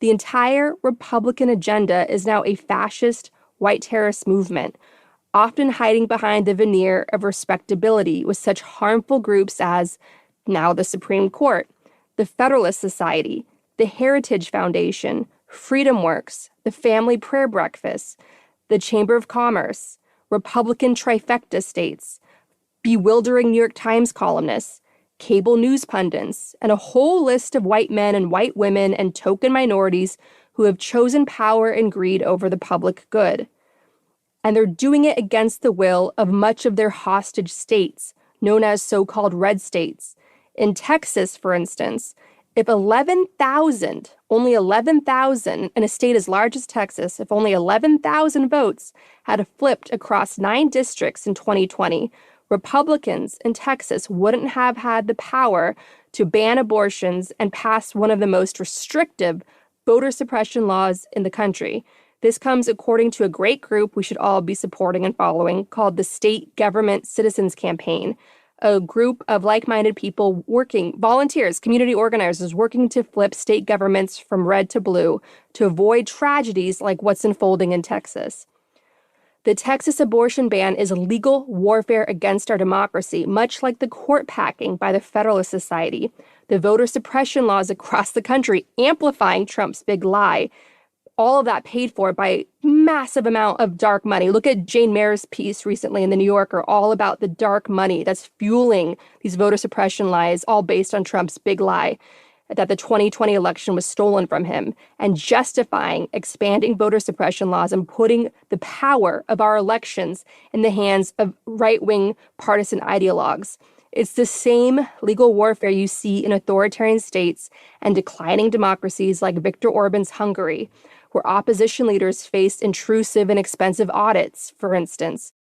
The entire Republican agenda is now a fascist white terrorist movement, often hiding behind the veneer of respectability with such harmful groups as now the Supreme Court, the Federalist Society, the Heritage Foundation, Freedom Works, the Family Prayer Breakfast, the Chamber of Commerce, Republican trifecta states, bewildering New York Times columnists, cable news pundits, and a whole list of white men and white women and token minorities who have chosen power and greed over the public good. And they're doing it against the will of much of their hostage states, known as so-called red states. In Texas, for instance, if 11,000, only 11,000, in a state as large as Texas, if only 11,000 votes had flipped across 9 districts in 2020, Republicans in Texas wouldn't have had the power to ban abortions and pass one of the most restrictive voter suppression laws in the country. This comes according to a great group we should all be supporting and following called the State Government Citizens Campaign, a group of like-minded people working, volunteers, community organizers working to flip state governments from red to blue to avoid tragedies like what's unfolding in Texas. The Texas abortion ban is legal warfare against our democracy, much like the court packing by the Federalist Society, the voter suppression laws across the country amplifying Trump's big lie. All of that paid for by massive amount of dark money. Look at Jane Mayer's piece recently in the New Yorker, all about the dark money that's fueling these voter suppression lies, all based on Trump's big lie that the 2020 election was stolen from him, and justifying expanding voter suppression laws and putting the power of our elections in the hands of right-wing partisan ideologues. It's the same legal warfare you see in authoritarian states and declining democracies like Viktor Orban's Hungary, where opposition leaders face intrusive and expensive audits, for instance.